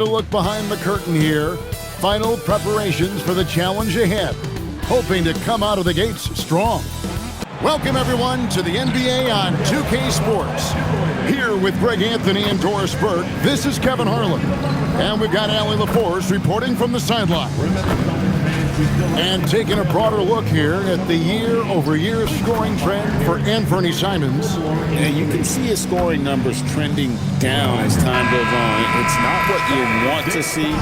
A look behind the curtain here. Final preparations for the challenge ahead. Hoping to come out of the gates strong. Welcome everyone to the NBA on 2K Sports. Here with Greg Anthony and Doris Burke, this is Kevin Harlan. And we've got Allie LaForce reporting from the sideline. And taking a broader look here at the year-over-year scoring trend for Anthony Simons. And you can see his scoring numbers trending down as time goes on. It's not what you want to see,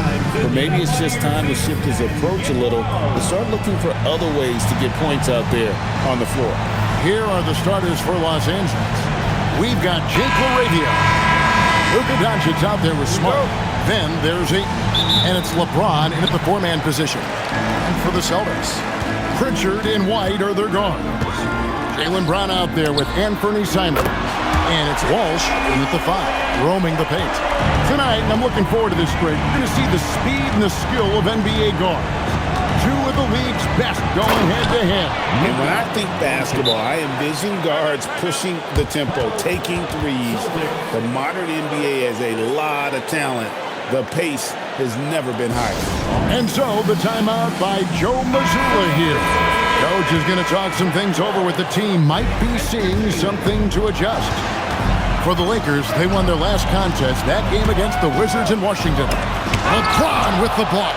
but maybe it's just time to shift his approach a little and start looking for other ways to get points out there on the floor. Here are the starters for Los Angeles. We've got Jake LaRavia. Luka Doncic out there with Smart. Then there's Ayton. And it's LeBron in at the four-man position. And for the Celtics, Pritchard and White are their guards. Jaylen Brown out there with Anthony Simons. And it's Walsh in at the five, roaming the paint. Tonight, and I'm looking forward to this, Greg, you're going to see the speed and the skill of NBA guards. Two of the league's best going head-to-head. And when I think basketball, I envision guards pushing the tempo, taking threes. The modern NBA has a lot of talent. The pace has never been higher. And so the timeout by Joe Mazzulla here. Coach is going to talk some things over with the team. Might be seeing something to adjust. For the Lakers, they won their last contest, that game against the Wizards in Washington. LeBron with the block.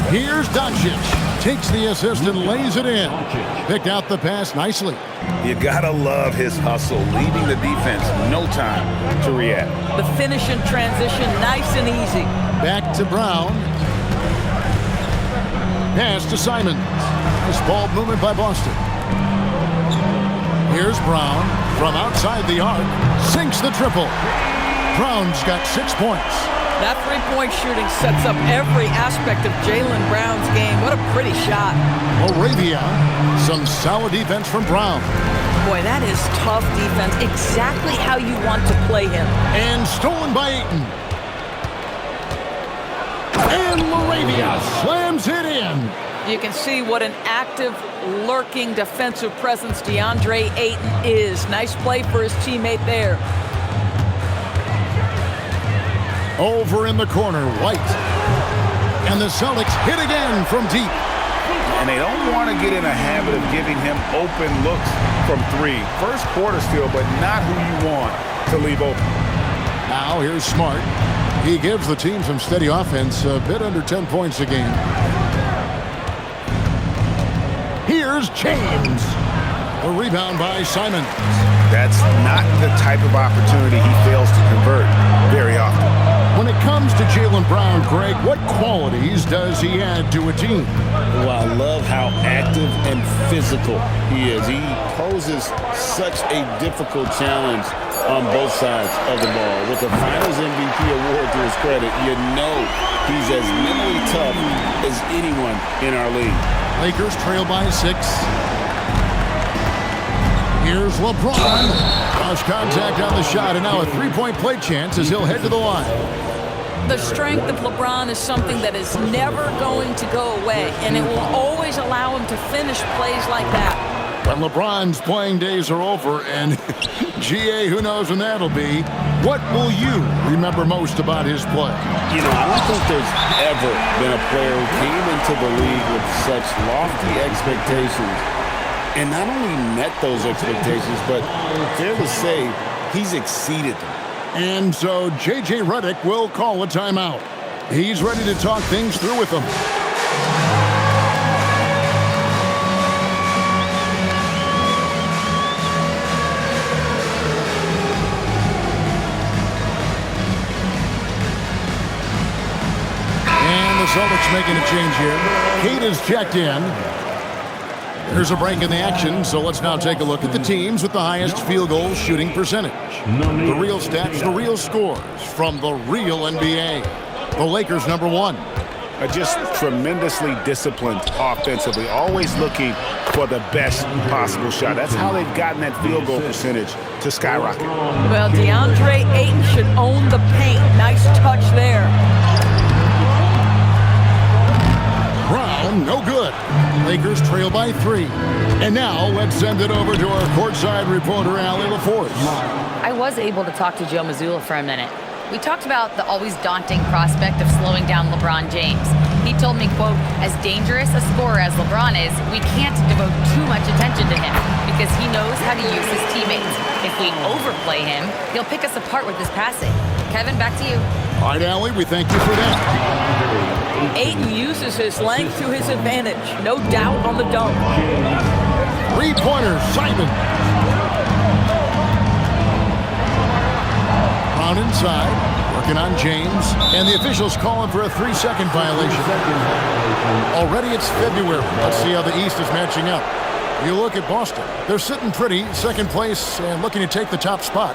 Here's Doncic. Takes the assist and lays it in. Picked out the pass nicely. You gotta love his hustle, leaving the defense no time to react. The finish in transition, nice and easy. Back to Brown. Pass to Simons. Nice ball movement by Boston. Here's Brown from outside the arc. Sinks the triple. Brown's got 6 points. That three-point shooting sets up every aspect of Jaylen Brown's game. What a pretty shot. LaRavia, some solid defense from Brown. Boy, that is tough defense. Exactly how you want to play him. And stolen by Ayton. And LaRavia slams it in. You can see what an active, lurking defensive presence DeAndre Ayton is. Nice play for his teammate there. Over in the corner, White. And the Celtics hit again from deep. And they don't want to get in a habit of giving him open looks from three. First quarter still, but not who you want to leave open. Now here's Smart. He gives the team some steady offense, a bit under 10 points a game. Here's James. A rebound by Simons. That's not the type of opportunity he fails to convert very often. When it comes to Jaylen Brown, Greg, what qualities does he add to a team? Well, I love how active and physical he is. He poses such a difficult challenge on both sides of the ball. With the Finals MVP award to his credit, you know he's as mentally tough as anyone in our league. Lakers trail by 6. Here's LeBron. Cross contact on the shot, and now a three-point play chance as he'll head to the line. The strength of LeBron is something that is never going to go away, and it will always allow him to finish plays like that. But LeBron's playing days are over, and GA, who knows when that'll be. What will you remember most about his play? You know, I don't think there's ever been a player who came into the league with such lofty expectations and not only met those expectations, but fair to say, he's exceeded them. And so J.J. Redick will call a timeout. He's ready to talk things through with them. And the Celtics making a change here. Kate is checked in. There's a break in the action, so let's now take a look at the teams with the highest field goal shooting percentage. The real stats, the real scores from the real NBA. The Lakers, number 1. Just tremendously disciplined offensively, always looking for the best possible shot. That's how they've gotten that field goal percentage to skyrocket. Well, DeAndre Ayton should own the paint. Nice touch there. Brown, no good. Lakers trail by 3. And now let's send it over to our courtside reporter, Allie LaForce. I was able to talk to Joe Mazzulla for a minute. We talked about the always daunting prospect of slowing down LeBron James. He told me, quote, as dangerous a scorer as LeBron is, we can't devote too much attention to him because he knows how to use his teammates. If we overplay him, he'll pick us apart with his passing. Kevin, back to you. All right, Allie, we thank you for that. Ayton uses his length to his advantage. No doubt on the dunk. Three-pointer, Simon. Brown inside, working on James, and the officials calling for a 3-second violation. Already it's February. Let's see how the East is matching up. You look at Boston. They're sitting pretty, second place, and looking to take the top spot.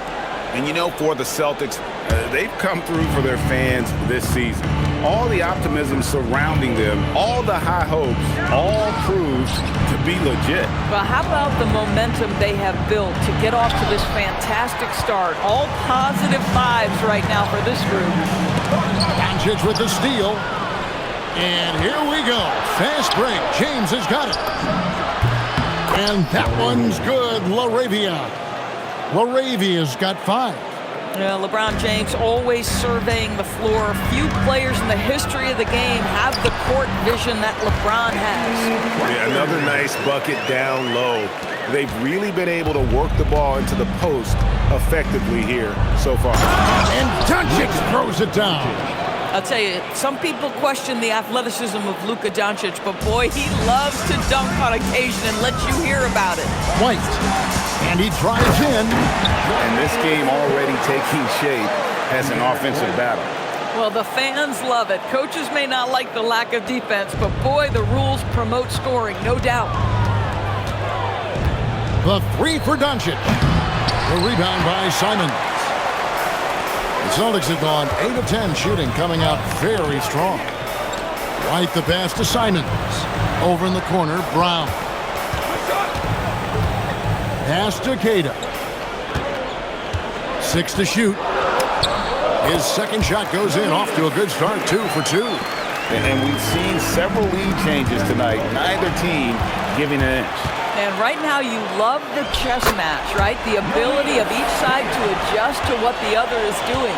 And you know, for the Celtics, they've come through for their fans this season. All the optimism surrounding them, all the high hopes, all proved to be legit. Well, how about the momentum they have built to get off to this fantastic start? All positive vibes right now for this group. Doncic with the steal. And here we go. Fast break. James has got it. And that one's good. LaRavia's got 5. Yeah, LeBron James always surveying the floor. Few players in the history of the game have the court vision that LeBron has. Yeah, another nice bucket down low. They've really been able to work the ball into the post effectively here so far. And Doncic throws it down. I'll tell you, some people question the athleticism of Luka Doncic, but boy, he loves to dunk on occasion and let you hear about it. White. And he drives in. And this game already taking shape as an offensive battle. Well, the fans love it. Coaches may not like the lack of defense, but boy, the rules promote scoring, no doubt. The 3 for Doncic. The rebound by Simon. The Celtics have gone 8 of 10 shooting, coming out very strong. White the pass to Simons. Over in the corner, Brown. Pass to Queta. 6 to shoot. His second shot goes in, off to a good start, 2 for 2. And we've seen several lead changes tonight. Neither team giving an inch. And right now you love the chess match, right? The ability of each side to adjust to what the other is doing.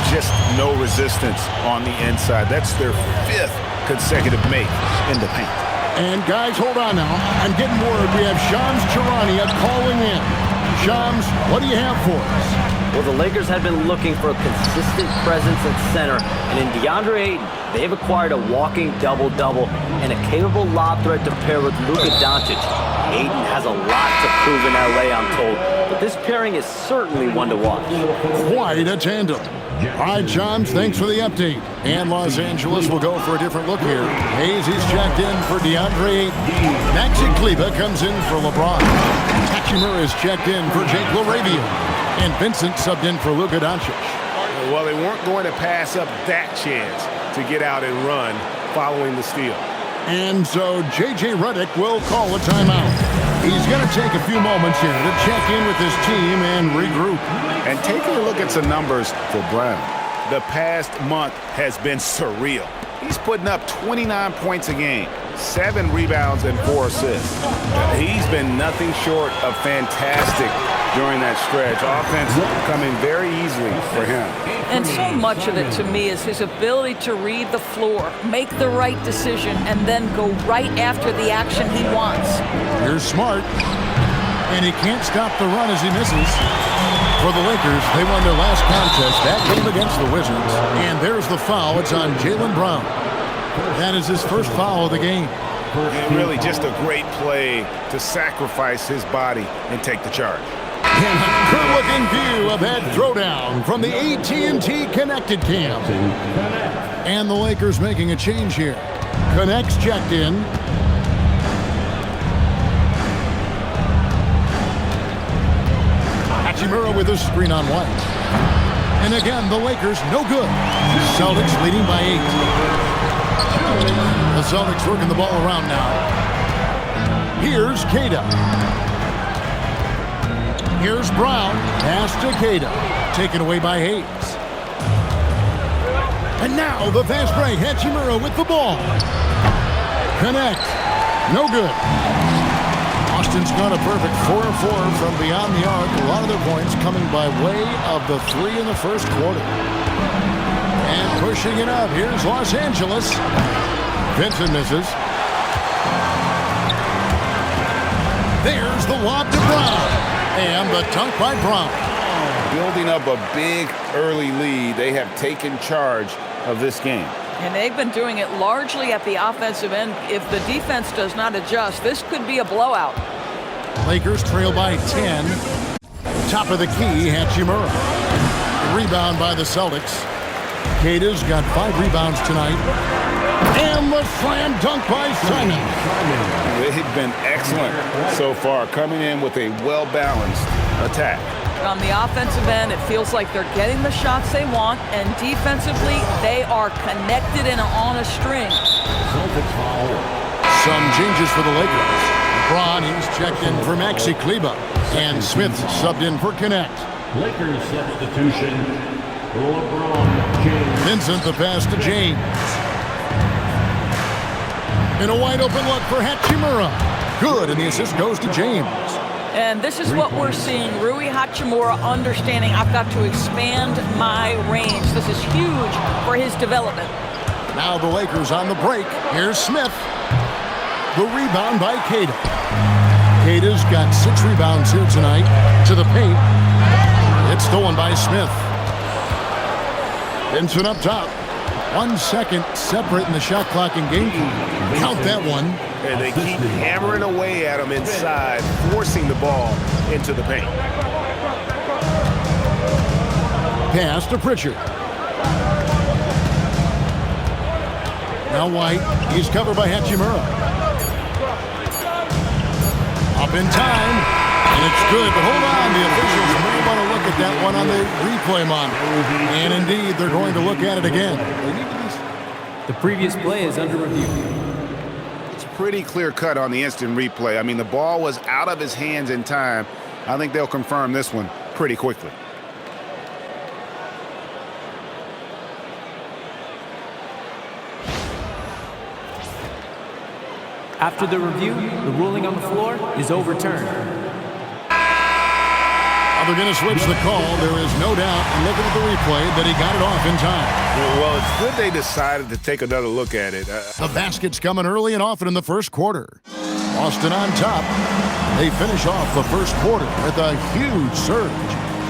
Just no resistance on the inside. That's their 5th consecutive make in the paint. And guys, hold on now. I'm getting word we have Shams Charania calling in. Shams, what do you have for us? Well, the Lakers have been looking for a consistent presence at center, and in DeAndre Ayton, they've acquired a walking double-double and a capable lob threat to pair with Luka Doncic. Ayton has a lot to prove in LA, I'm told, but this pairing is certainly one to watch. Quite a tandem. All right, Shams, thanks for the update. And Los Angeles will go for a different look here. Hayes, he's checked in for DeAndre Ayton. Maxi Kleber comes in for LeBron. Hachimura is checked in for Jake LaRavia. And Vincent subbed in for Luka Doncic. Well, they weren't going to pass up that chance to get out and run following the steal. And so J.J. Redick will call a timeout. He's going to take a few moments here to check in with his team and regroup. And taking a look at some numbers for Brown. The past month has been surreal. He's putting up 29 points a game, 7 rebounds and 4 assists. He's been nothing short of fantastic during that stretch. Offense coming very easily for him. And so much of it to me is his ability to read the floor, make the right decision, and then go right after the action he wants. You're smart. And he can't stop the run as he misses. For the Lakers, they won their last contest, that game against the Wizards. And there's the foul. It's on Jaylen Brown. That is his first foul of the game. And really just a great play to sacrifice his body and take the charge. And a good-looking view of that throwdown from the AT&T Connected Cam. And the Lakers making a change here. Connects checked in. Hachimura with a screen on White. And again, the Lakers no good. Celtics leading by 8. The Celtics working the ball around now. Here's Queta. Here's Brown. Pass to Queta. Taken away by Hayes. And now the fast break. Hachimura with the ball. Connect. No good. Houston's gone a perfect 4 of 4 from beyond the arc. A lot of their points coming by way of the 3 in the first quarter. And pushing it up, here's Los Angeles. Vincent misses. There's the lob to Brown. And the dunk by Brown. Building up a big early lead. They have taken charge of this game. And they've been doing it largely at the offensive end. If the defense does not adjust, this could be a blowout. Lakers trail by 10. Top of the key, Hachimura. Rebound by the Celtics. Keita's got 5 rebounds tonight. And the slam dunk by Simon. They've been excellent so far, coming in with a well-balanced attack. On the offensive end, it feels like they're getting the shots they want, and defensively, they are connected and on a string. Some changes for the Lakers. LeBron, he's checked in for Maxi Kleber, and Smith subbed in for Connect. Lakers substitution, LeBron James. Vincent, the pass to James. In a wide open look for Hachimura. Good, and the assist goes to James. And this is what we're seeing. Rui Hachimura understanding I've got to expand my range. This is huge for his development. Now the Lakers on the break. Here's Smith. The rebound by Keita. Keita's got 6 rebounds here tonight. To the paint. It's stolen by Smith. Vincent up top. 1 second separate in the shot clock and game clock. Count that one. And they keep hammering away at him inside, forcing the ball into the paint. Pass to Pritchard. Now White. He's covered by Hachimura. Up in time. And it's good, but hold on. The officials may want to look at that one on the replay monitor. And indeed, they're going to look at it again. The previous play is under review. Pretty clear cut on the instant replay. I mean, the ball was out of his hands in time. I think they'll confirm this one pretty quickly. After the review, the ruling on the floor is overturned. They're going to switch the call. There is no doubt, looking at the replay, that he got it off in time. Well, it's good they decided to take another look at it. The basket's coming early and often in the first quarter. Boston on top. They finish off the first quarter with a huge surge,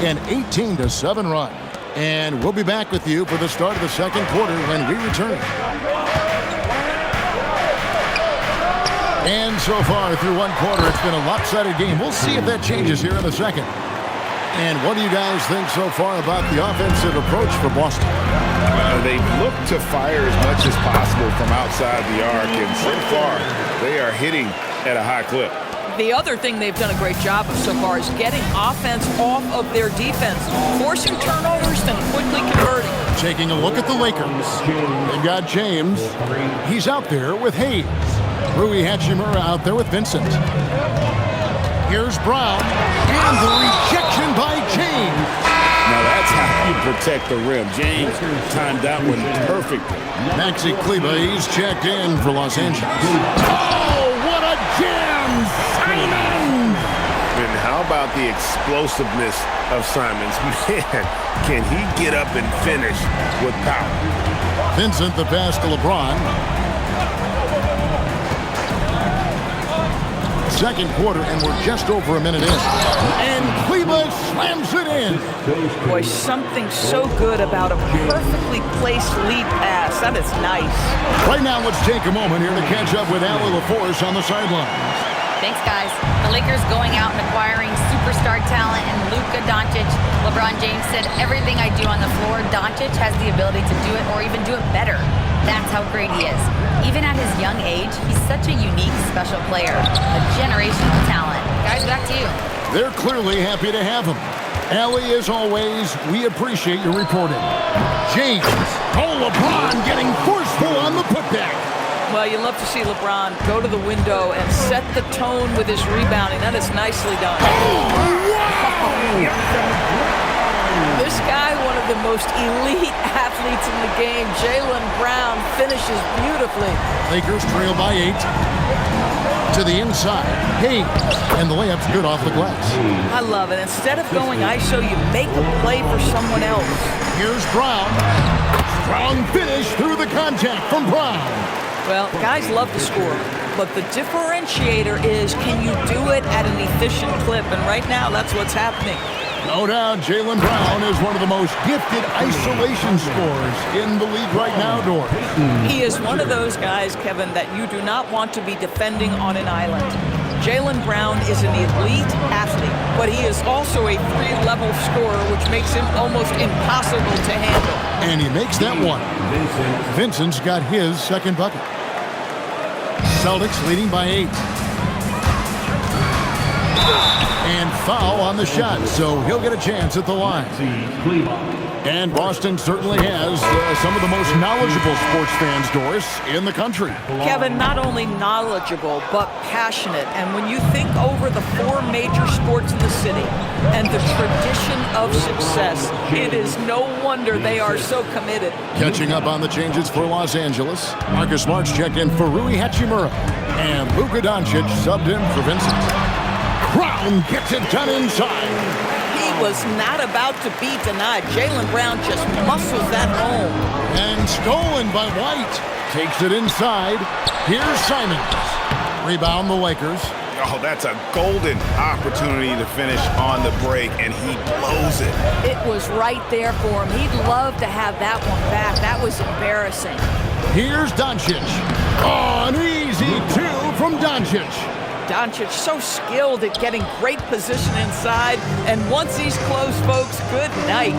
an 18-7 run. And we'll be back with you for the start of the second quarter when we return. And so far through one quarter, it's been a lopsided game. We'll see if that changes here in the second. And what do you guys think so far about the offensive approach for Boston? They look to fire as much as possible from outside the arc, and so far they are hitting at a high clip. The other thing they've done a great job of so far is getting offense off of their defense, forcing turnovers and quickly converting. Taking a look at the Lakers. They've got James. He's out there with Hayes. Rui Hachimura out there with Vincent. Here's Brown, and the rejection by James. Now that's how you protect the rim. James timed that one perfectly. Maxi Kleber, he's checked in for Los Angeles. Oh, what a jam! Simon! And how about the explosiveness of Simons? Man, can he get up and finish with power? Vincent, the pass to LeBron. Second quarter, and we're just over a minute in. And Kleber slams it in. Boy, something so good about a perfectly placed lead pass. That is nice. Right now, let's take a moment here to catch up with Allie LaForce on the sidelines. Thanks, guys. The Lakers going out and acquiring superstar talent and Luka Doncic. LeBron James said, everything I do on the floor, Doncic has the ability to do it or even do it better. That's how great he is. Even at his young age, he's such a unique, special player. A generational talent. Guys, back to you. They're clearly happy to have him. Allie, as always, we appreciate your reporting. James. Oh, LeBron getting forceful on the putback. Well, you love to see LeBron go to the window and set the tone with his rebounding. That is nicely done. Oh, wow! This guy, one of the most elite athletes in the game, Jaylen Brown, finishes beautifully. Lakers trail by 8. To the inside. Hayes. And the layup's good off the glass. I love it. Instead of going ISO, you make a play for someone else. Here's Brown. Strong finish through the contact from Brown. Well, guys love to score, but the differentiator is, can you do it at an efficient clip? And right now, that's what's happening. No doubt, Jaylen Brown is one of the most gifted isolation scorers in the league right now, Dor. He is one of those guys, Kevin, that you do not want to be defending on an island. Jaylen Brown is an elite athlete, but he is also a 3-level scorer, which makes him almost impossible to handle. And he makes that one. Vincent's got his second bucket. Celtics leading by 8. And foul on the shot, so he'll get a chance at the line. And Boston certainly has some of the most knowledgeable sports fans, Doris, in the country. Kevin, not only knowledgeable, but passionate. And when you think over the 4 major sports in the city and the tradition of success, it is no wonder they are so committed. Catching up on the changes for Los Angeles, Marcus Smart's checked in for Rui Hachimura. And Luka Doncic subbed in for Vincent. Brown gets it done inside. He was not about to be denied. Jaylen Brown just muscles that home. And stolen by White. Takes it inside. Here's Simons. Rebound the Lakers. Oh, that's a golden opportunity to finish on the break, and he blows it. It was right there for him. He'd love to have that one back. That was embarrassing. Here's Doncic. Oh, an easy 2 from Doncic. Doncic so skilled at getting great position inside, and once he's close, folks, good night.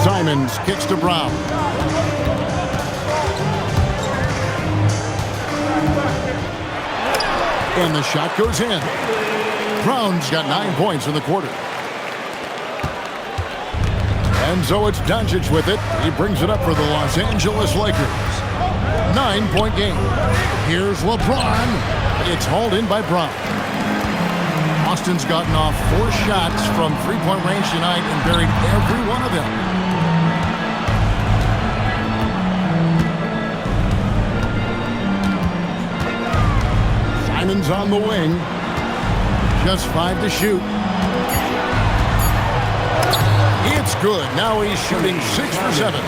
Simons kicks to Brown. And the shot goes in. Brown's got 9 points in the quarter. And so it's Doncic with it. He brings it up for the Los Angeles Lakers. 9-point game. Here's LeBron. It's hauled in by Brown. Austin's gotten off 4 shots from 3-point range tonight and buried every one of them. Simons on the wing. Just 5 to shoot. It's good. Now he's shooting 6 for 7.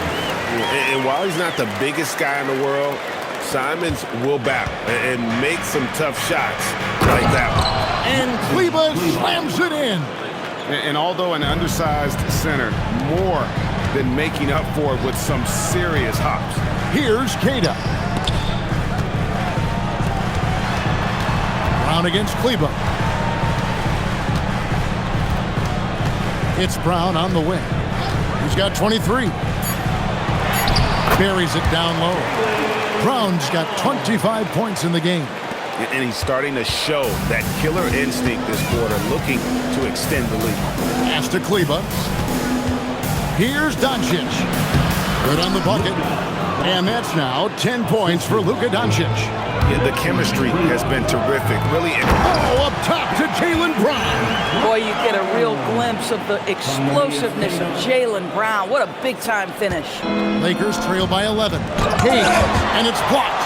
And while he's not the biggest guy in the world, Simons will battle and make some tough shots like that one. And Kleba slams it in. And although an undersized center, more than making up for it with some serious hops. Here's Queta. Brown against Kleba. It's Brown on the wing. He's got 23. Buries it down low. Brown's got 25 points in the game. And he's starting to show that killer instinct this quarter, looking to extend the lead. Pass to Kleba. Here's Doncic. Good on the bucket. And that's now 10 points for Luka Doncic. Yeah, the chemistry has been terrific. Really. Oh, up top to Jaylen Brown. Boy, you get a real glimpse of the explosiveness of Jaylen Brown. What a big-time finish. Lakers trail by 11. Hayes, and it's blocked.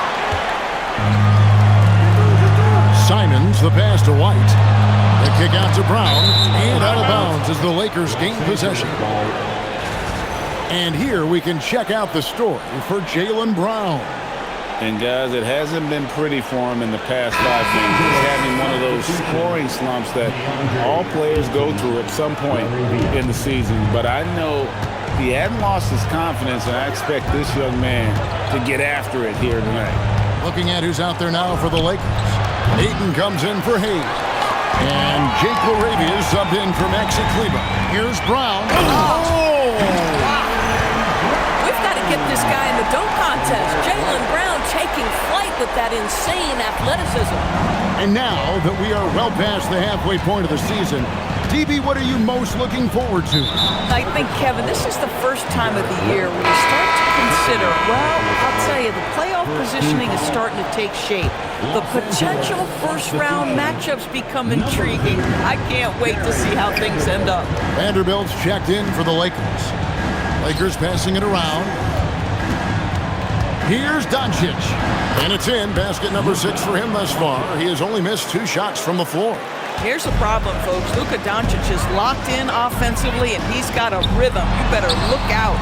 Simons, the pass to White. The kick out to Brown, and out of bounds as the Lakers gain possession. And here we can check out the story for Jaylen Brown. And guys, it hasn't been pretty for him in the past 5 games. He's having one of those scoring slumps that all players go through at some point in the season. But I know he hadn't lost his confidence, and I expect this young man to get after it here tonight. Looking at who's out there now for the Lakers. Ayton comes in for Hayes. And Jake LaRavia is subbed in for Maxi Kleba. Here's Brown. Oh! We've got to get this guy in the dunk contest. Jaylen Brown taking flight with that insane athleticism. And now that we are well past the halfway point of the season, DB, what are you most looking forward to? I think, Kevin, this is the first time of the year where you start to consider, well, I'll tell you, the playoff positioning is starting to take shape. The potential first-round matchups become intriguing. I can't wait to see how things end up. Vanderbilt's checked in for the Lakers. Lakers passing it around. Here's Doncic. And it's in. Basket number 6 for him thus far. He has only missed 2 shots from the floor. Here's the problem, folks. Luka Doncic is locked in offensively, and he's got a rhythm. You better look out.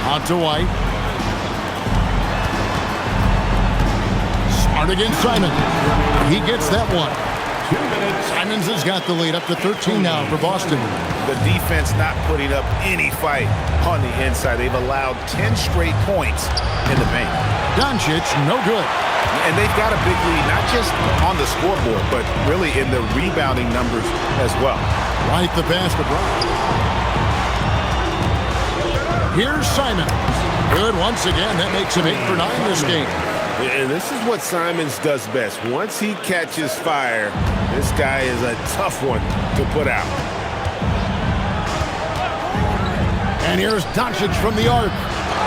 Out to White. Smart against Simon. He gets that one. 2 minutes. Simons has got the lead up to 13 now for Boston. The defense not putting up any fight on the inside. They've allowed 10 straight points in the paint. Doncic, no good. And they've got a big lead, not just on the scoreboard, but really in the rebounding numbers as well. Right the pass to Brown. Here's Simon. Good once again. That makes him 8 for 9 this game. And this is what Simons does best. Once he catches fire, this guy is a tough one to put out. And here's Doncic from the arc.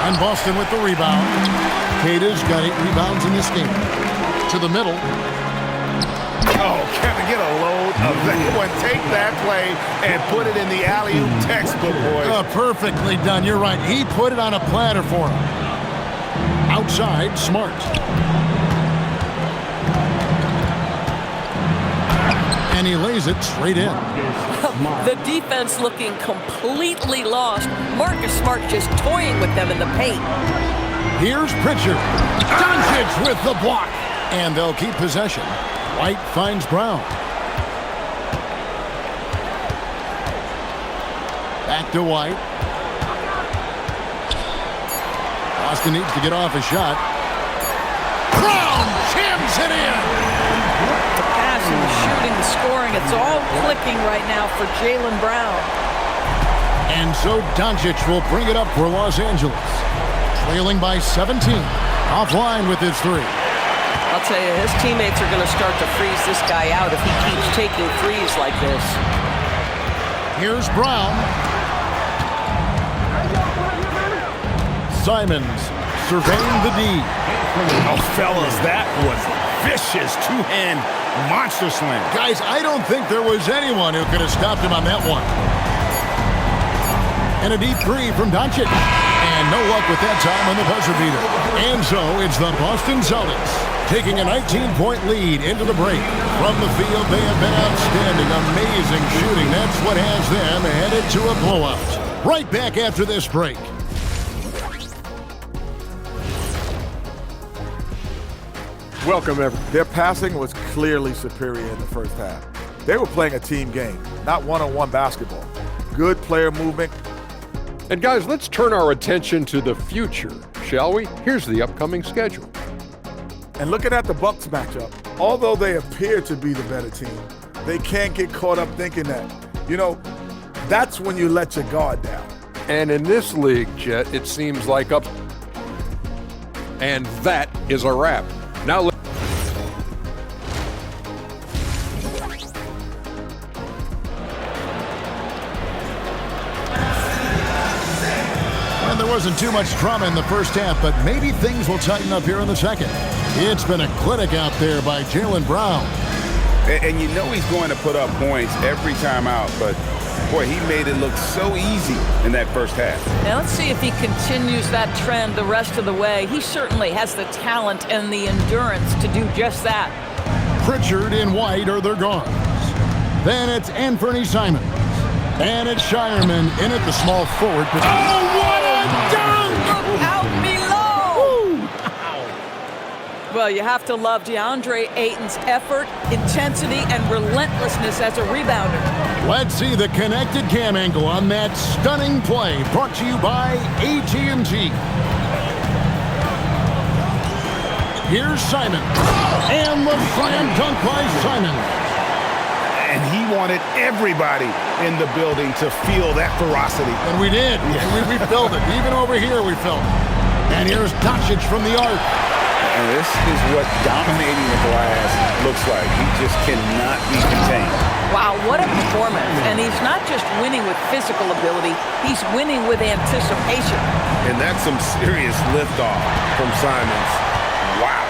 And Boston with the rebound. Kata's got 8 rebounds in this game. To the middle. Oh, Kevin, get a load of that one. Take that play and put it in the alley-oop textbook, boys. Perfectly done. You're right. He put it on a platter for him. Outside, Smart. And he lays it straight in. The defense looking completely lost. Marcus Smart just toying with them in the paint. Here's Pritchard. Doncic with the block. And they'll keep possession. White finds Brown. Back to White. Boston needs to get off a shot. Brown jams it in. The passing, the shooting, the scoring, it's all clicking right now for Jaylen Brown. And so Doncic will bring it up for Los Angeles. Trailing by 17. Offline with his 3. I'll tell you, his teammates are going to start to freeze this guy out if he keeps taking threes like this. Here's Brown. Simons surveying the D. Oh, fellas, that was vicious two-hand monster slam. Guys, I don't think there was anyone who could have stopped him on that one. And a deep 3 from Doncic. And no luck with that time on the buzzer beater. And so it's the Boston Celtics taking a 19-point lead into the break. From the field, they have been outstanding. Amazing shooting. That's what has them headed to a blowout. Right back after this break. Welcome, everyone. Their passing was clearly superior in the first half. They were playing a team game, not one-on-one basketball. Good player movement. And guys, let's turn our attention to the future, shall we? Here's the upcoming schedule. And looking at the Bucks matchup, although they appear to be the better team, they can't get caught up thinking that. You know, that's when you let your guard down. And in this league, Jet, it seems like up. And that is a wrap. Now And there wasn't too much drama in the first half, but maybe things will tighten up here in the second. It's been a clinic out there by Jaylen Brown. And you know he's going to put up points every time out, but boy, he made it look so easy in that first half. Now let's see if he continues that trend the rest of the way. He certainly has the talent and the endurance to do just that. Pritchard and White are their guards. Then it's Anthony Simons. And it's Shireman in at the small forward position. Oh, what a dunk! Look out below! Well, you have to love DeAndre Ayton's effort, intensity, and relentlessness as a rebounder. Let's see the connected cam angle on that stunning play, brought to you by AT&T. Here's Simon. And the slam dunk by Simon. And he wanted everybody in the building to feel that ferocity. And we did. We felt it. Even over here, we felt it. And here's Doncic from the arc. And this is what dominating the glass looks like. He just cannot be contained. Wow, what a performance. And he's not just winning with physical ability, he's winning with anticipation. And that's some serious liftoff from Simons. Wow.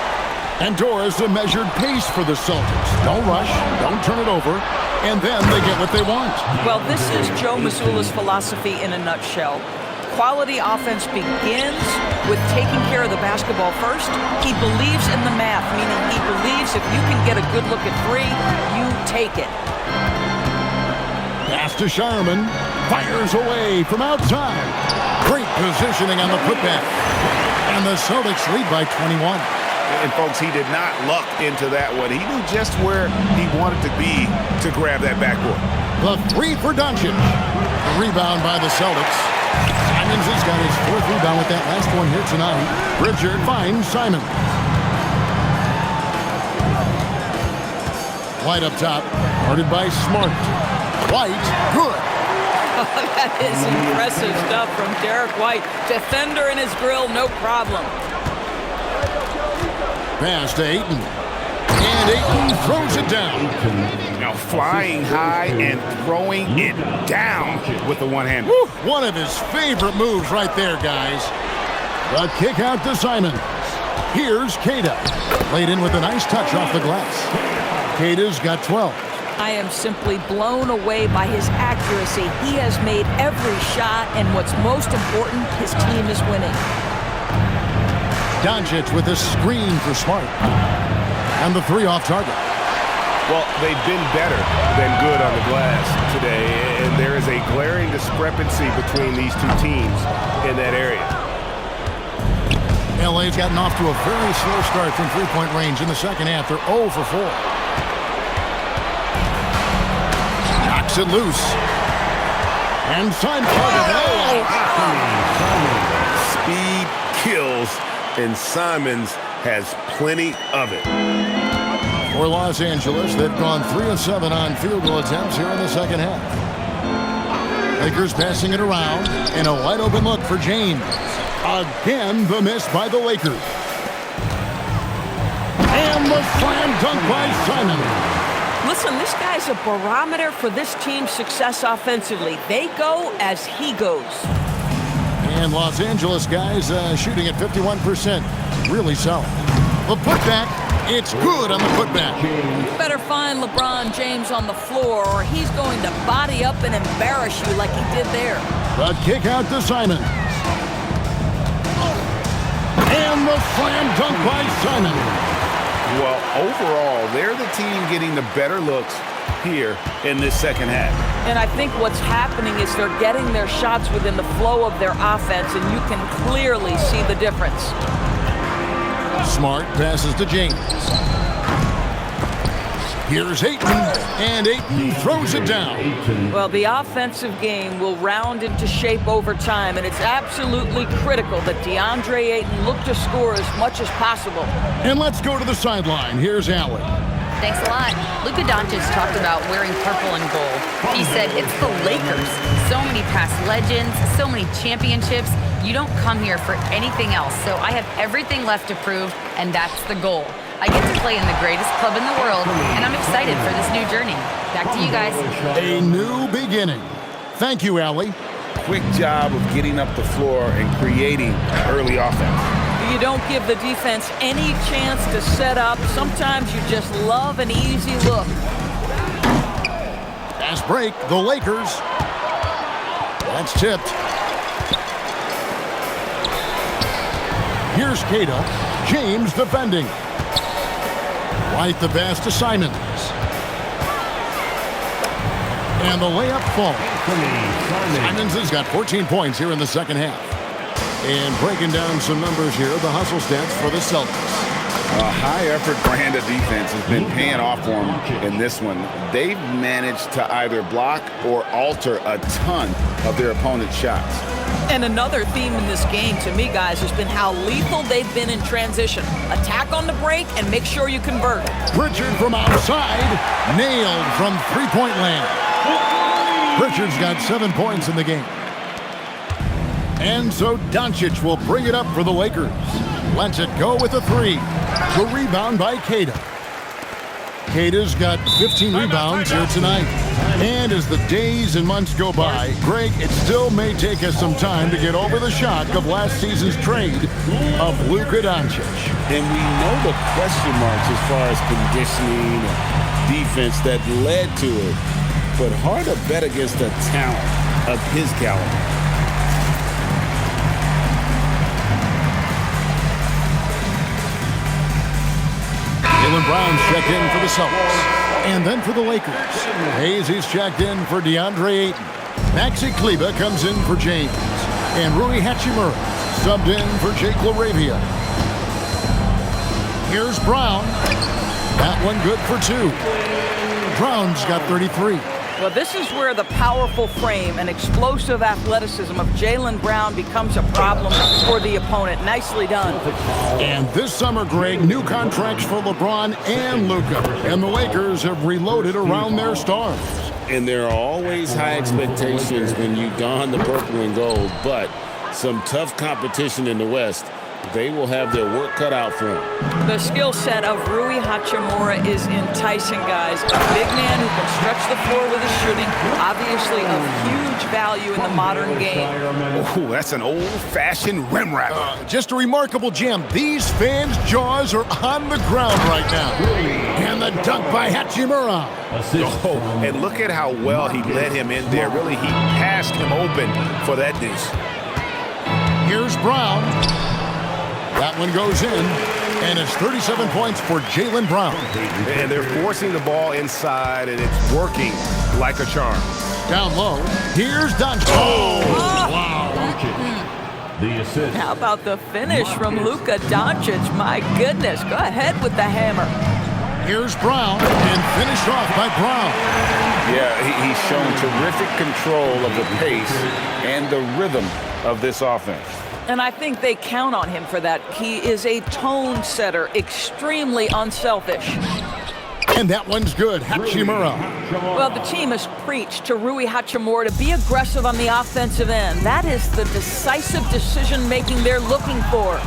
And Doris, a measured pace for the Celtics. Don't rush, don't turn it over, and then they get what they want. Well, this is Joe Mazzulla's philosophy in a nutshell. Quality offense begins with taking care of the basketball first. He believes in the math, meaning he believes if you can get a good look at three, you take it. Pass to Sharman. Fires away from outside. Great positioning on the putback. And the Celtics lead by 21. And, folks, he did not luck into that one. He knew just where he wanted to be to grab that backboard. The three for Doncic. The rebound by the Celtics. Simons has got his fourth rebound with that last one here tonight. Richard finds Simon. White up top. Guarded by Smart. White, good. That is impressive stuff from Derek White. Defender in his grill, no problem. Pass to Ayton. And Ayton throws it down. Now flying high and throwing it down with the one hand. One of his favorite moves right there, guys. The kick out to Simon. Here's Queta. Laid in with a nice touch off the glass. Queta's got 12. I am simply blown away by his accuracy. He has made every shot, and what's most important, his team is winning. Doncic with a screen for Smart. And the three off target. Well, they've been better than good on the glass today, and there is a glaring discrepancy between these two teams in that area. LA's gotten off to a very slow start from three-point range in the second half. They're 0 for 4. Knocks it loose. And Simon. Speed kills, and Simons has plenty of it. For Los Angeles, they've gone 3 of 7 on field goal attempts here in the second half. Lakers passing it around, and a wide open look for James. Again, the miss by the Lakers. And the slam dunk by Simon. Listen, this guy's a barometer for this team's success offensively. They go as he goes. And Los Angeles guys shooting at 51%. Really solid. The putback, it's good on the putback. You better find LeBron James on the floor or he's going to body up and embarrass you like he did there. The kick out to Simon. And the slam dunk by Simon. Well, overall, they're the team getting the better looks here in this second half. And I think what's happening is they're getting their shots within the flow of their offense, and you can clearly see the difference. Smart passes to James. Here's Ayton, and Ayton throws it down. Well, the offensive game will round into shape over time, and it's absolutely critical that DeAndre Ayton look to score as much as possible. And let's go to the sideline. Here's Allen. Thanks a lot. Luka Doncic talked about wearing purple and gold. He said it's the Lakers. So many past legends, so many championships. You don't come here for anything else. So I have everything left to prove, and that's the goal. I get to play in the greatest club in the world, and I'm excited for this new journey. Back to you guys. A new beginning. Thank you, Allie. Quick job of getting up the floor and creating early offense. You don't give the defense any chance to set up. Sometimes you just love an easy look. Fast break, the Lakers. That's tipped. Here's Queta. James defending. White the pass to Simons. And the layup falls. Simons has got 14 points here in the second half. And breaking down some numbers here, the hustle stats for the Celtics. A high-effort brand of defense has been paying off for them in this one. They've managed to either block or alter a ton of their opponent's shots. And another theme in this game, to me, guys, has been how lethal they've been in transition. Attack on the break and make sure you convert. Pritchard from outside, nailed from three-point land. Pritchard's got 7 points in the game. And so Doncic will bring it up for the Lakers. lets it go with a three. The rebound by Cada. Cada's got 15 rebounds here tonight. And as the days and months go by, Greg, it still may take us some time to get over the shock of last season's trade of Luka Doncic. And we know the question marks as far as conditioning and defense that led to it. But hard to bet against the talent of his caliber. Jaylen Brown's checked in for the Celtics. And then for the Lakers. Hayes is checked in for DeAndre Ayton. Maxi Kleber comes in for James. And Rui Hachimura subbed in for Jake LaRavia. Here's Brown. That one good for 2. Brown's got 33. Well, this is where the powerful frame and explosive athleticism of Jaylen Brown becomes a problem for the opponent. Nicely done. And this summer, Greg, new contracts for LeBron and Luka. And the Lakers have reloaded around their stars. And there are always high expectations when you don the purple and gold, but some tough competition in the West. They will have their work cut out for them. The skill set of Rui Hachimura is enticing, guys. A big man who can stretch the floor with his shooting, obviously of huge value in the modern game. Oh, that's an old-fashioned rim wrapper. Just a remarkable gem. These fans' jaws are on the ground right now. And the dunk by Hachimura. Oh, and look at how well he led him in there. Really, he passed him open for that dish. Here's Brown. That one goes in, and it's 37 points for Jaylen Brown. And they're forcing the ball inside, and it's working like a charm. Down low, here's Doncic. Oh, wow. The assist. How about the finish from Luka Doncic? My goodness, go ahead with the hammer. Here's Brown, and finished off by Brown. Yeah, he's shown terrific control of the pace and the rhythm of this offense. And I think they count on him for that. He is a tone setter, extremely unselfish. And that one's good, Hachimura. Well, the team has preached to Rui Hachimura to be aggressive on the offensive end. That is the decisive decision-making they're looking for.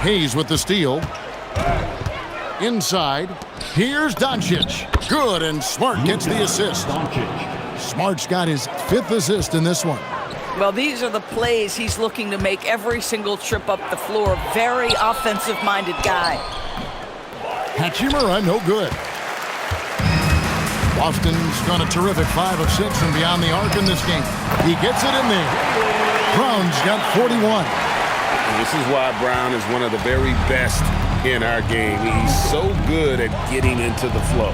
Hayes with the steal. Inside, here's Doncic. Good, and Smart gets the assist. Smart's got his 5th assist in this one. Well, these are the plays he's looking to make every single trip up the floor. Very offensive-minded guy. Hachimura, no good. Boston's gone a terrific 5 of 6 from beyond the arc in this game. He gets it in there. Brown's got 41. And this is why Brown is one of the very best in our game. He's so good at getting into the flow.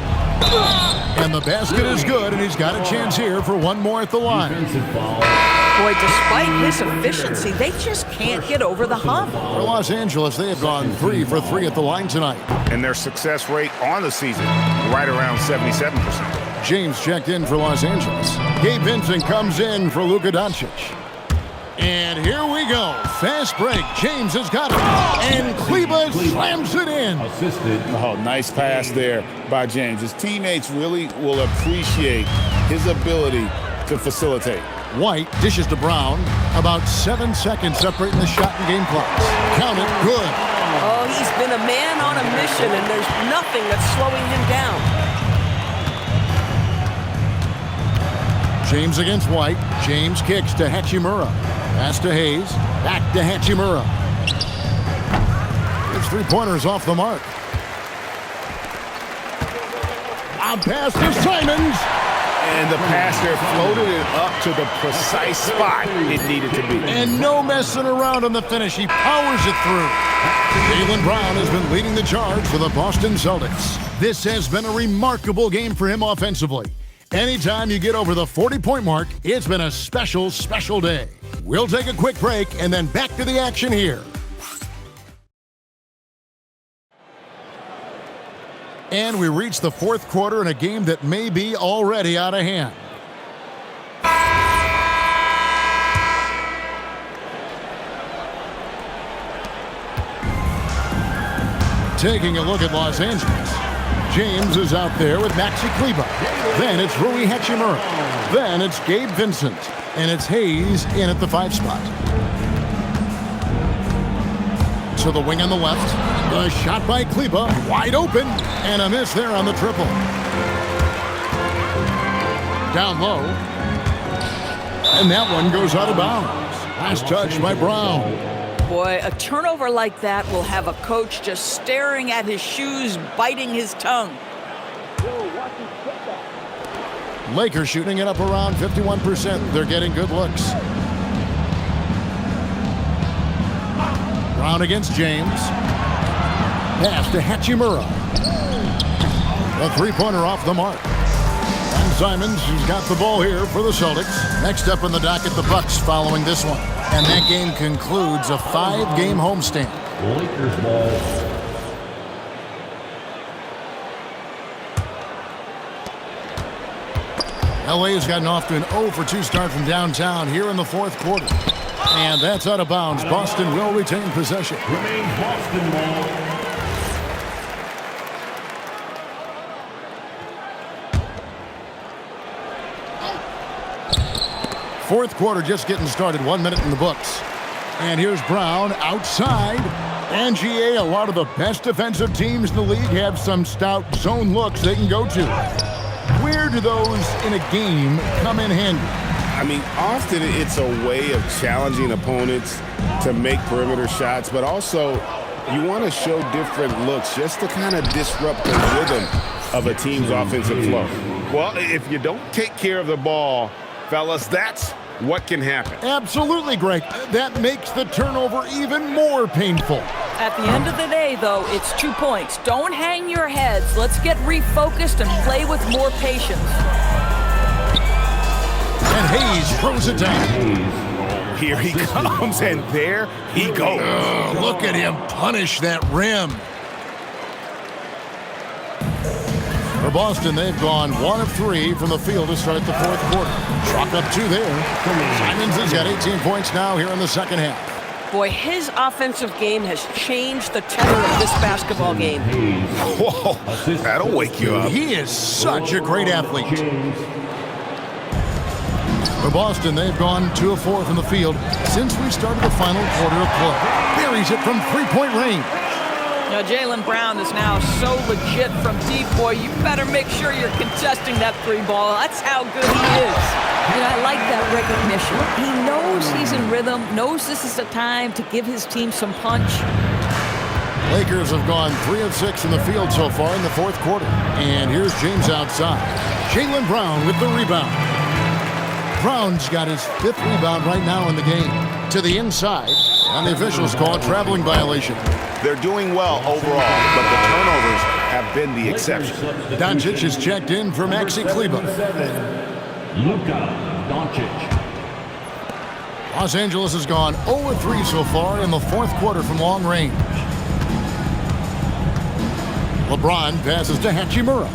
And the basket is good, and he's got a chance here for one more at the line. Boy, despite his efficiency, they just can't get over the hump. For Los Angeles, they have gone 3 for 3 at the line tonight. And their success rate on the season, right around 77%. James checked in for Los Angeles. Gabe Vincent comes in for Luka Doncic. And here we go. Fast break. James has got it. And Kleber slams it in. Assisted. Oh, nice pass there by James. His teammates really will appreciate his ability to facilitate. White dishes to Brown. About 7 seconds separating the shot and game clocks. Count it. Good. Oh, he's been a man on a mission, and there's nothing that's slowing him down. James against White. James kicks to Hachimura. Pass to Hayes. Back to Hachimura. His 3-pointers off the mark. A pass to Simons. And the pass there floated it up to the precise spot it needed to be. And no messing around on the finish. He powers it through. Jaylen Brown has been leading the charge for the Boston Celtics. This has been a remarkable game for him offensively. Anytime you get over the 40-point mark, it's been a special, special day. We'll take a quick break and then back to the action here. And we reach the 4th quarter in a game that may be already out of hand. Taking a look at Los Angeles. James is out there with Maxi Kleber. Then it's Rui Hachimura. Then it's Gabe Vincent. And it's Hayes in at the 5 spot. to the wing on the left. The shot by Kleba, wide open, and a miss there on the triple. Down low. And that one goes out of bounds. Last touch by Brown. Boy, a turnover like that will have a coach just staring at his shoes, biting his tongue. Lakers shooting it up around 51%. They're getting good looks. Brown against James. Pass to Hachimura. A three-pointer off the mark. And Simons, who's got the ball here for the Celtics. Next up in the docket, the Bucks following this one. And that game concludes a 5-game homestand. Lakers ball. LA has gotten off to an 0-for-2 start from downtown here in the fourth quarter. And that's out of bounds. Boston will retain possession. Remains Boston ball. Fourth quarter just getting started. 1 minute in the books. And here's Brown outside. And GA, a lot of the best defensive teams in the league have some stout zone looks they can go to. Where do those in a game come in handy? I mean, often it's a way of challenging opponents to make perimeter shots, but also you want to show different looks just to kind of disrupt the rhythm of a team's offensive flow. Well, if you don't take care of the ball, fellas, that's what can happen. Absolutely, Greg. That makes the turnover even more painful. At the end of the day, though, it's 2 points. Don't hang your heads. Let's get refocused and play with more patience. And Hayes throws it down. Here he comes, and there he goes. Oh, look at him punish that rim. For Boston, they've gone 1 of 3 from the field to start the fourth quarter. Chalk up 2 there. Simons has got 18 points now here in the second half. Boy, his offensive game has changed the tenor of this basketball game. Whoa, that'll wake you up. He is such a great athlete. For Boston, they've gone 2 of 4 from the field since we started the final quarter of play. Buries it from three-point range. Now, Jaylen Brown is now so legit from deep. Boy, you better make sure you're contesting that 3-ball. That's how good he is. And I like that recognition. He knows he's in rhythm, knows this is the time to give his team some punch. Lakers have gone 3 of 6 in the field so far in the fourth quarter. And here's James outside. Jaylen Brown with the rebound. Brown's got his 5th rebound right now in the game. To the inside, and the officials call a traveling violation. They're doing well overall, but the turnovers have been the exception. Doncic is checked in for Maxi Kleba. Luka Doncic. Los Angeles has gone 0-3 so far in the fourth quarter from long range. LeBron passes to Hachimura.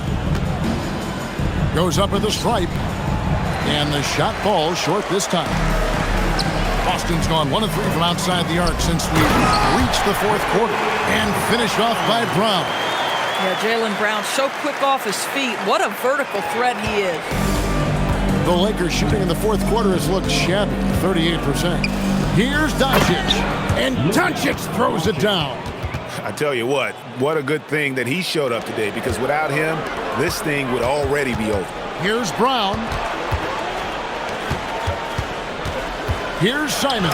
Goes up at the stripe. And the shot falls short this time. Boston's gone 1 of 3 from outside the arc since we reached the fourth quarter. And finished off by Brown. Yeah, Jaylen Brown so quick off his feet. What a vertical threat he is. The Lakers shooting in the fourth quarter has looked shabby, 38%. Here's Doncic. And Doncic throws it down. I tell you what a good thing that he showed up today, because without him, this thing would already be over. Here's Brown. Here's Simons,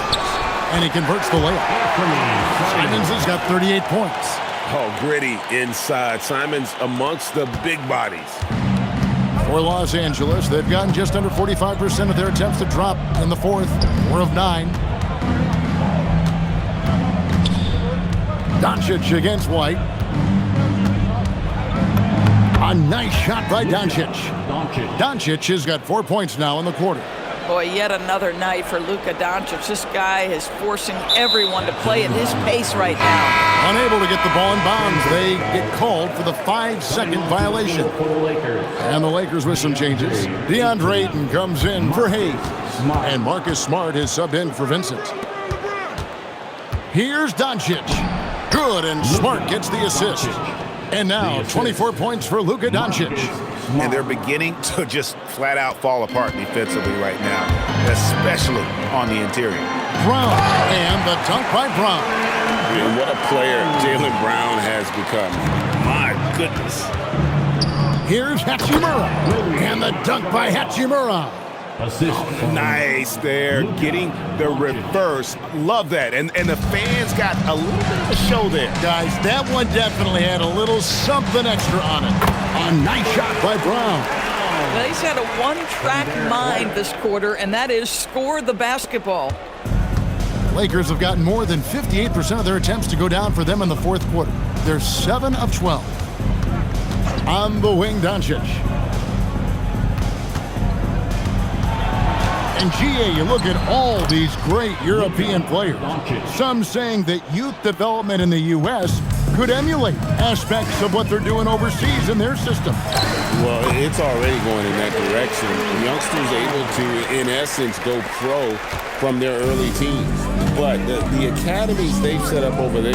and he converts the layup. Simons has got 38 points. Oh, gritty inside. Simons amongst the big bodies. For Los Angeles, they've gotten just under 45% of their attempts to drop in the fourth. 4 of 9. Doncic against White. A nice shot by Doncic. Doncic has got 4 points now in the quarter. Boy, yet another night for Luka Doncic. This guy is forcing everyone to play at his pace right now. Unable to get the ball in bounds, they get called for the 5-second violation. And the Lakers with some changes. DeAndre Ayton comes in for Hayes. And Marcus Smart is subbed in for Vincent. Here's Doncic. Good, and Smart gets the assist. And now 24 points for Luka Doncic. And they're beginning to just flat out fall apart defensively right now, especially on the interior. Brown. And the dunk by Brown. And what a player Jaylen Brown has become. My goodness. Here's Hachimura. And the dunk by Hachimura. Assist. Nice there, getting the reverse. Love that. And the fans got a little bit of a show there. Guys, that one definitely had a little something extra on it. A nice shot by Brown. Well, he's had a one-track mind this quarter, and that is score the basketball. Lakers have gotten more than 58% of their attempts to go down for them in the fourth quarter. They're 7 of 12. On the wing, Doncic. And GA, you look at all these great European players. Some saying that youth development in the U.S. could emulate aspects of what they're doing overseas in their system. Well, it's already going in that direction. Youngsters able to, in essence, go pro from their early teens. But the academies they've set up over there,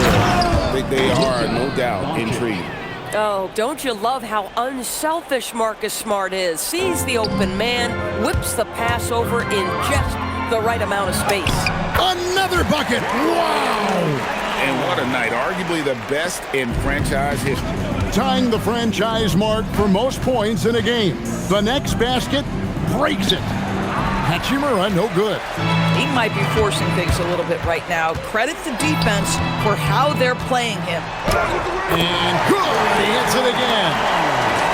they are, no doubt, intriguing. Oh, don't you love how unselfish Marcus Smart is? Sees the open man, whips the pass over in just the right amount of space. Another bucket! Wow! And what a night. Arguably the best in franchise history. Tying the franchise mark for most points in a game. The next basket breaks it. Hachimura, no good. He might be forcing things a little bit right now. Credit the defense for how they're playing him. And good! He hits it again.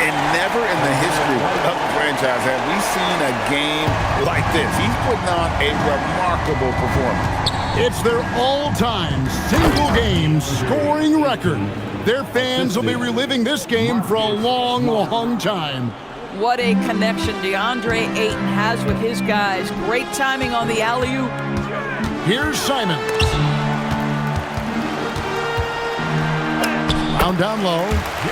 And never in the history of the franchise have we seen a game like this. He's putting on a remarkable performance. It's their all-time single-game scoring record. Their fans will be reliving this game for a long, long time. What a connection DeAndre Ayton has with his guys. Great timing on the alley-oop. Here's Simon. Down low.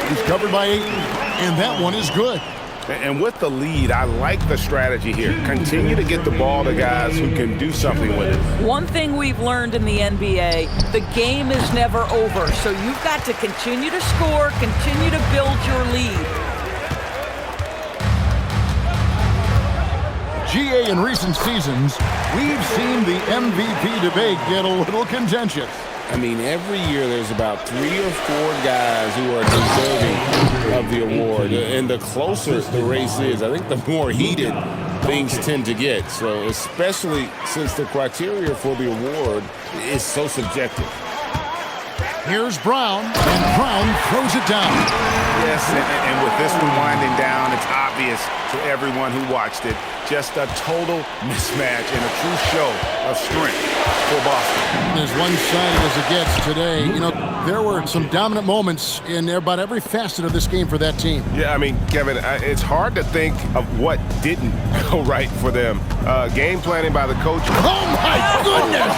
He's covered by Ayton. And that one is good. And with the lead, I like the strategy here. Continue to get the ball to guys who can do something with it. One thing we've learned in the NBA, the game is never over. So you've got to continue to score, continue to build your lead. GA, in recent seasons, we've seen the MVP debate get a little contentious. I mean, every year there's about 3 or 4 guys who are deserving of the award. And the closer the race is, I think the more heated things tend to get. So especially since the criteria for the award is so subjective. Here's Brown, and Brown throws it down. Yes, and with this one winding down, it's obvious to everyone who watched it. Just a total mismatch and a true show of strength for Boston. As one-sided as it gets today, you know, there were some dominant moments in about every facet of this game for that team. Yeah, I mean, Kevin, it's hard to think of what didn't go right for them. Game planning by the coach. Oh, my goodness!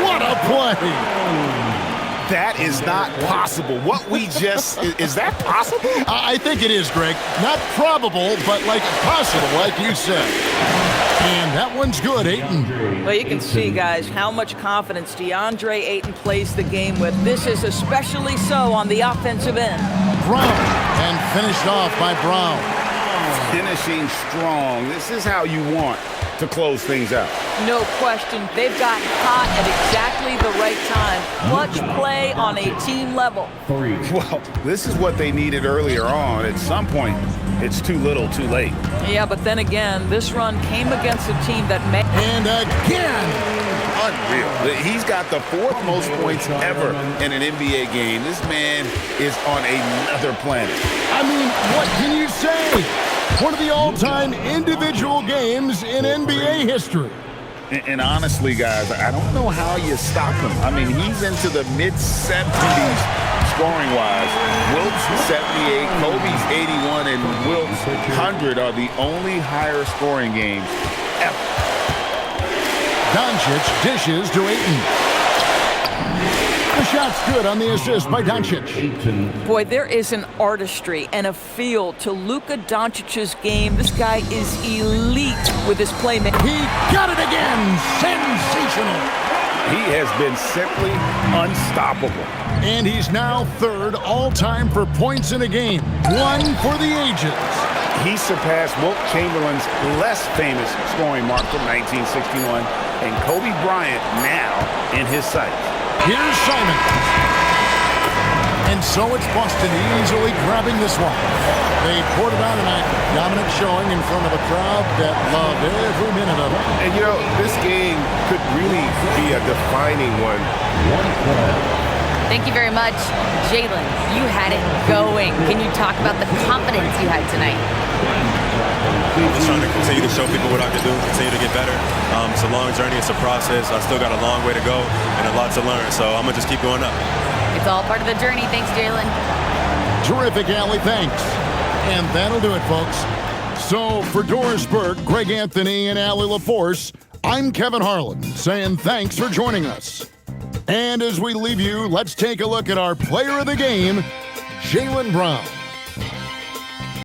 What a play! That is not possible. What we just, is that possible? I think it is, Greg. Not probable, but like possible, like you said. And that one's good, Ayton. Well, you can see, guys, how much confidence DeAndre Ayton plays the game with. This is especially so on the offensive end. Brown, and finished off by Brown. Finishing strong. This is how you want to close things out. No question. They've gotten hot at exactly the right time. Clutch play on a team level. Well, this is what they needed earlier on. At some point, it's too little, too late. Yeah, but then again, this run came against a team that may... And again! Unreal. He's got the 4th most points ever in an NBA game. This man is on another planet. I mean, what can you say? One of the all-time individual games in NBA history. And honestly, guys, I don't know how you stop him. I mean, he's into the mid-70s scoring-wise. Wilt's 78, Kobe's 81, and Wilt's 100 are the only higher scoring games ever. Doncic dishes to Ayton. The shot's good on the assist by Doncic. Boy, there is an artistry and a feel to Luka Doncic's game. This guy is elite with his playmaking. He got it again! Sensational! He has been simply unstoppable. And he's now third all-time for points in a game. One for the ages. He surpassed Wilt Chamberlain's less famous scoring mark from 1961, and Kobe Bryant now in his sights. Here's Simon. And so it's Boston easily grabbing this one. They poured it out tonight. Dominant showing in front of a crowd that loved every minute of it. And, you know, this game could really be a defining one. Thank you very much. Jalen, you had it going. Can you talk about the confidence you had tonight? Just trying to continue to show people what I can do, continue to get better. It's a long journey. It's a process. I still got a long way to go and a lot to learn. So I'm going to just keep going up. It's all part of the journey. Thanks, Jalen. Terrific, Allie. Thanks. And that'll do it, folks. So for Doris Burke, Greg Anthony, and Allie LaForce, I'm Kevin Harlan saying thanks for joining us. And as we leave you, let's take a look at our player of the game, Jaylen Brown.